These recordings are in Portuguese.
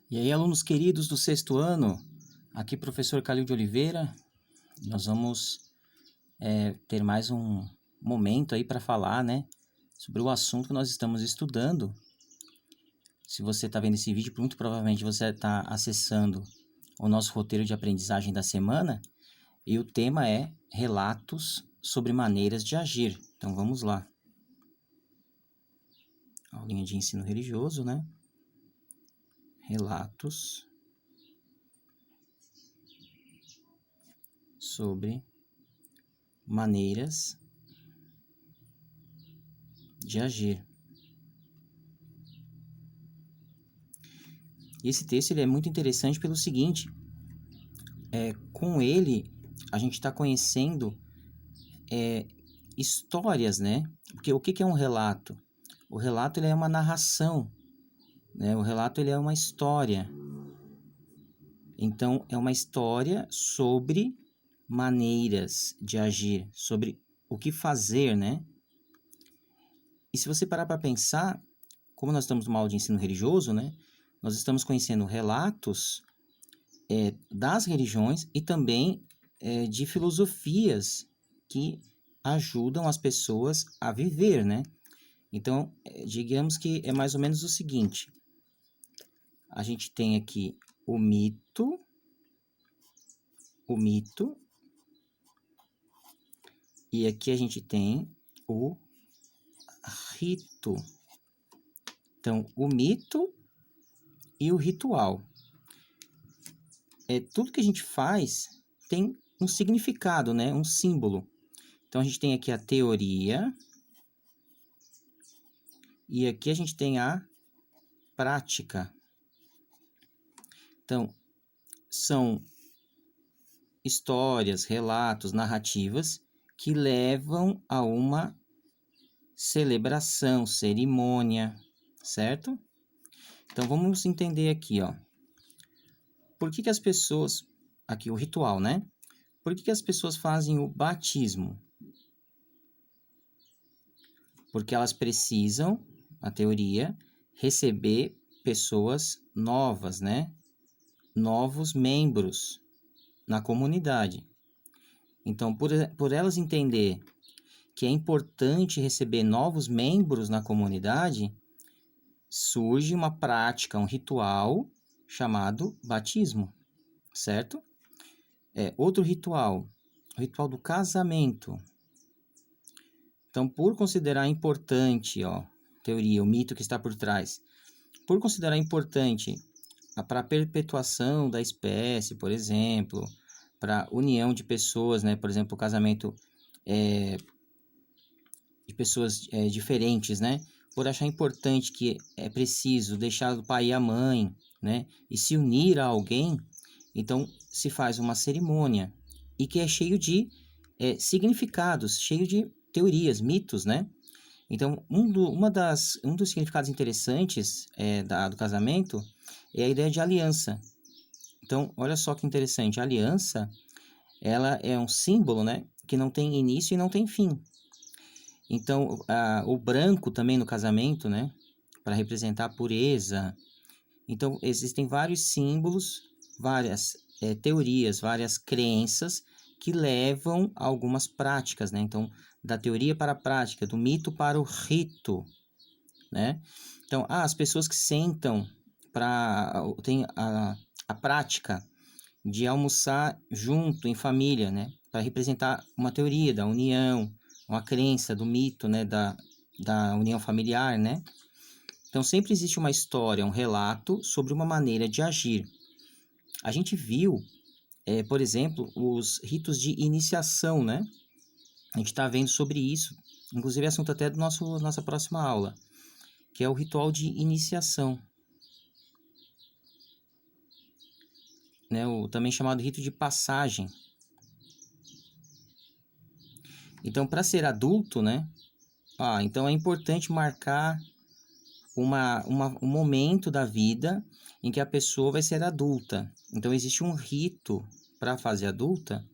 E aí, alunos queridos do sexto ano, aqui professor Calil de Oliveira, nós vamos ter mais um momento aí para falar, né, sobre o assunto que nós estamos estudando. Se você está vendo esse vídeo, muito provavelmente você está acessando o nosso roteiro de aprendizagem da semana, e o tema é relatos sobre maneiras de agir. Então vamos lá. Aulinha de ensino religioso, né? Relatos sobre maneiras de agir. E esse texto ele é muito interessante pelo seguinte, com ele a gente está conhecendo histórias, né? Porque o que é um relato? O relato ele é uma narração, né? O relato ele é uma história. Então, é uma história sobre maneiras de agir, sobre o que fazer, né? E se você parar para pensar, como nós estamos numa aula de ensino religioso, né? Nós estamos conhecendo relatos das religiões e também de filosofias que ajudam as pessoas a viver, né? Então, digamos que é mais ou menos o seguinte. A gente tem aqui o mito, e aqui a gente tem o rito. Então, o mito e o ritual. Tudo que a gente faz tem um significado, né? Um símbolo. Então, a gente tem aqui a teoria e aqui a gente tem a prática. Então, são histórias, relatos, narrativas que levam a uma celebração, cerimônia, certo? Então, vamos entender aqui, ó. Por que as pessoas... Aqui o ritual, né? Por que as pessoas fazem o batismo? Porque elas precisam, a teoria, receber pessoas novas, né? Novos membros na comunidade. Então, por elas entender que é importante receber novos membros na comunidade, surge uma prática, um ritual chamado batismo, certo? Outro ritual, o ritual do casamento. Então, por considerar importante, ó, teoria, o mito que está por trás, por considerar importante para a perpetuação da espécie, por exemplo, para a união de pessoas, né? Por exemplo, o casamento de pessoas diferentes, né? Por achar importante que é preciso deixar o pai e a mãe, né? E se unir a alguém, então se faz uma cerimônia e que é cheio de significados, cheio de teorias, mitos, né? Então, um dos significados interessantes do casamento é a ideia de aliança. Então, olha só que interessante, a aliança, ela é um símbolo, né? Que não tem início e não tem fim. Então, o branco também no casamento, né? Para representar a pureza. Então, existem vários símbolos, várias teorias, várias crenças que levam a algumas práticas, né? Então, da teoria para a prática, do mito para o rito, né? Então, as pessoas que sentam tem a prática de almoçar junto, em família, né? Para representar uma teoria da união, uma crença do mito, né? Da união familiar, né? Então, sempre existe uma história, um relato sobre uma maneira de agir. A gente viu, por exemplo, os ritos de iniciação, né? A gente está vendo sobre isso, inclusive é assunto até do nossa próxima aula, que é o ritual de iniciação, né? O também chamado rito de passagem. Então, para ser adulto, né? Então é importante marcar um momento da vida em que a pessoa vai ser adulta. Então, existe um rito para a fase adulta,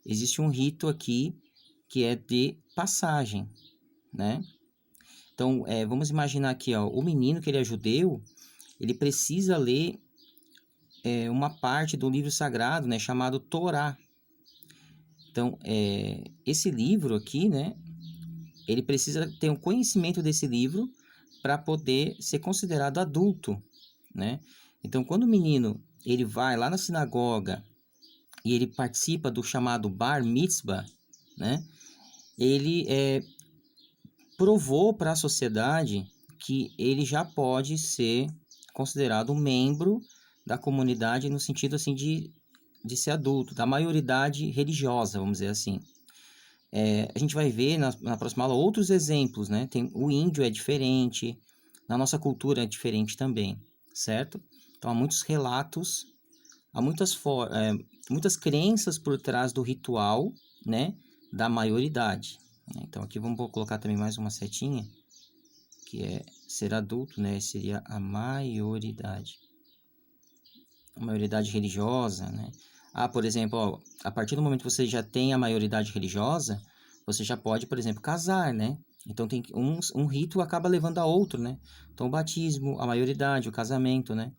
existe um rito aqui que é de passagem, né? Então, vamos imaginar aqui, ó, o menino que ele é judeu, ele precisa ler uma parte do livro sagrado, né, chamado Torá. Então, esse livro aqui, né, ele precisa ter um conhecimento desse livro para poder ser considerado adulto, né? Então, quando o menino ele vai lá na sinagoga e ele participa do chamado Bar Mitzvah, né? Ele provou para a sociedade que ele já pode ser considerado um membro da comunidade no sentido assim de ser adulto, da maioridade religiosa, vamos dizer assim. A gente vai ver na próxima aula outros exemplos, né? O índio é diferente, na nossa cultura é diferente também, certo? Então há muitos relatos, há muitas crenças por trás do ritual, né? Da maioridade, né? Então aqui vamos colocar também mais uma setinha, que é ser adulto, né? Seria a maioridade. A maioridade religiosa, né? Por exemplo, ó, a partir do momento que você já tem a maioridade religiosa, você já pode, por exemplo, casar, né? Então tem um rito acaba levando a outro, né? Então o batismo, a maioridade, o casamento, né?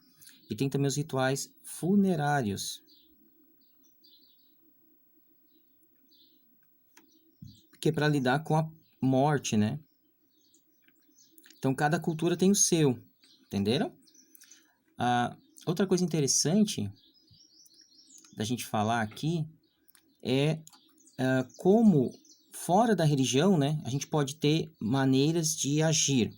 E tem também os rituais funerários, que é para lidar com a morte, né? Então cada cultura tem o seu, entenderam? Outra coisa interessante da gente falar aqui é como fora da religião, né, a gente pode ter maneiras de agir.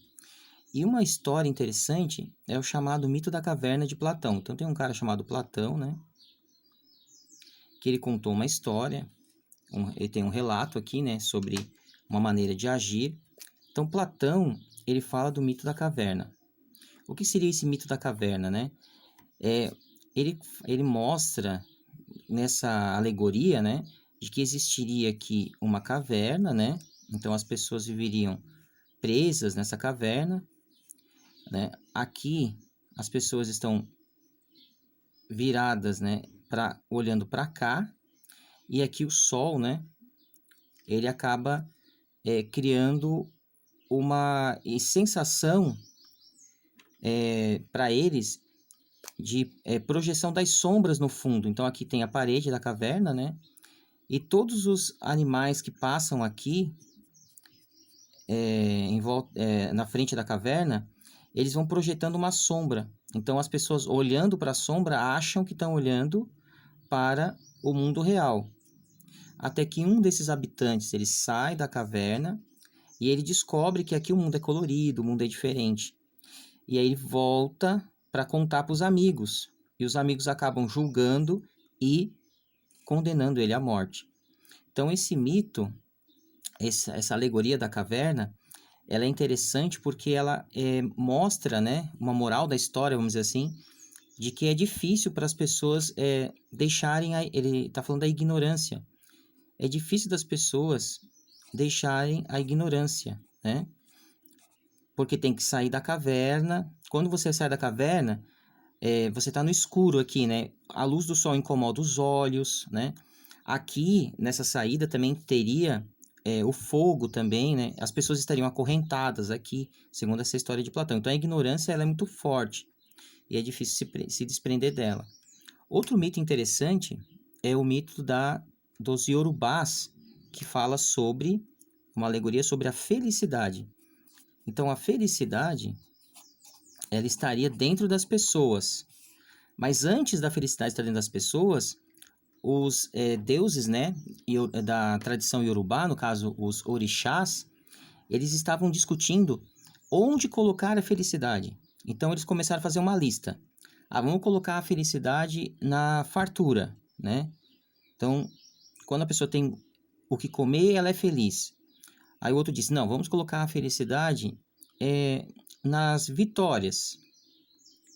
E uma história interessante é o chamado mito da caverna de Platão. Então tem um cara chamado Platão, né, que ele contou uma história, ele tem um relato aqui, né, sobre uma maneira de agir. Então Platão, ele fala do mito da caverna. O que seria esse mito da caverna, né? Ele mostra nessa alegoria, né, de que existiria aqui uma caverna, né? Então as pessoas viveriam presas nessa caverna, né? Aqui as pessoas estão viradas, né, olhando para cá, e aqui o sol, né, ele acaba criando uma sensação para eles de projeção das sombras no fundo. Então aqui tem a parede da caverna, né? E todos os animais que passam aqui na frente da caverna, eles vão projetando uma sombra. Então as pessoas olhando para a sombra acham que estão olhando para o mundo real. Até que um desses habitantes ele sai da caverna e ele descobre que aqui o mundo é colorido, o mundo é diferente. E aí ele volta para contar para os amigos. E os amigos acabam julgando e condenando ele à morte. Então esse mito, essa alegoria da caverna, ela é interessante porque ela mostra, né, uma moral da história, vamos dizer assim, de que é difícil para as pessoas deixarem, ele está falando da ignorância, é difícil das pessoas deixarem a ignorância, né? Porque tem que sair da caverna. Quando você sai da caverna, você está no escuro aqui, né? A luz do sol incomoda os olhos, né? Aqui, nessa saída, também teria o fogo também, né? As pessoas estariam acorrentadas aqui, segundo essa história de Platão. Então, a ignorância ela é muito forte e é difícil se desprender dela. Outro mito interessante é o mito dos Yorubás, que fala sobre uma alegoria sobre a felicidade. Então, a felicidade ela estaria dentro das pessoas. Mas antes da felicidade estar dentro das pessoas, os deuses, né, da tradição iorubá, no caso os orixás, eles estavam discutindo onde colocar a felicidade. Então eles começaram a fazer uma lista. Vamos colocar a felicidade na fartura, né? Então, quando a pessoa tem o que comer, ela é feliz. Aí o outro disse, não, vamos colocar a felicidade nas vitórias.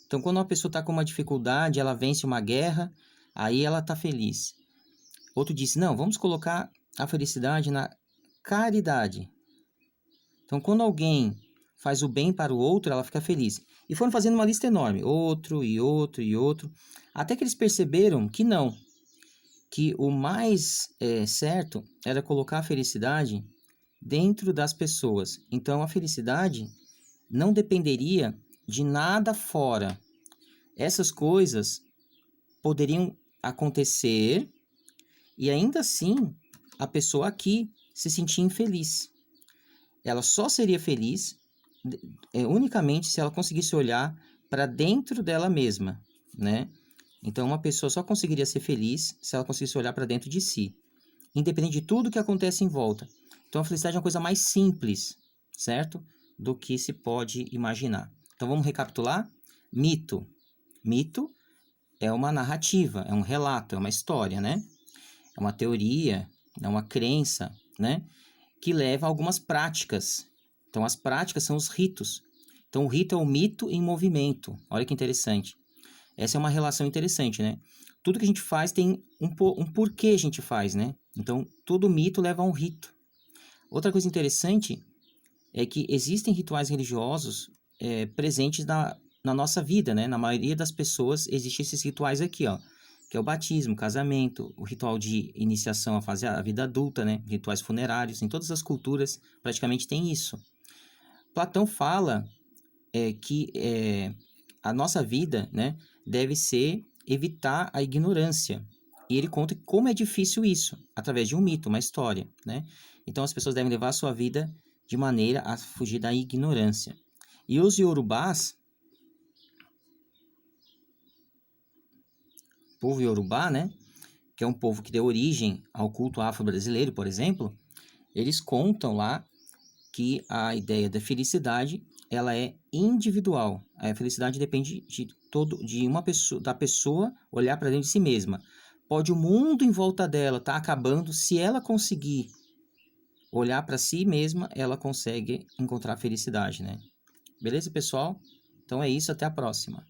Então, quando uma pessoa está com uma dificuldade, ela vence uma guerra, aí ela está feliz. Outro disse, não, vamos colocar a felicidade na caridade. Então, quando alguém faz o bem para o outro, ela fica feliz. E foram fazendo uma lista enorme, outro e outro e outro, até que eles perceberam que não, que o mais certo era colocar a felicidade dentro das pessoas. Então, a felicidade não dependeria de nada fora. Essas coisas poderiam acontecer e ainda assim a pessoa aqui se sentir infeliz. Ela só seria feliz unicamente se ela conseguisse olhar para dentro dela mesma, né? Então, uma pessoa só conseguiria ser feliz se ela conseguisse olhar para dentro de si, independente de tudo que acontece em volta. Então, a felicidade é uma coisa mais simples, certo? Do que se pode imaginar. Então, vamos recapitular? Mito. Mito é uma narrativa, é um relato, é uma história, né? É uma teoria, é uma crença, né? Que leva a algumas práticas. Então, as práticas são os ritos. Então, o rito é o mito em movimento. Olha que interessante. Essa é uma relação interessante, né? Tudo que a gente faz tem um porquê a gente faz, né? Então, todo mito leva a um rito. Outra coisa interessante é que existem rituais religiosos presentes na nossa vida, né? Na maioria das pessoas existem esses rituais aqui, ó. Que é o batismo, o casamento, o ritual de iniciação à fase a vida adulta, né? Rituais funerários. Em todas as culturas praticamente tem isso. Platão fala que a nossa vida, né, deve ser evitar a ignorância. E ele conta como é difícil isso, através de um mito, uma história, né? Então as pessoas devem levar a sua vida de maneira a fugir da ignorância. E os Yorubás, povo Yorubá, né, que é um povo que deu origem ao culto afro-brasileiro, por exemplo, eles contam lá que a ideia da felicidade ela é individual. A felicidade depende de uma pessoa, da pessoa olhar para dentro de si mesma. Pode o mundo em volta dela estar acabando, se ela conseguir olhar para si mesma, ela consegue encontrar felicidade, né? Beleza, pessoal? Então é isso, até a próxima.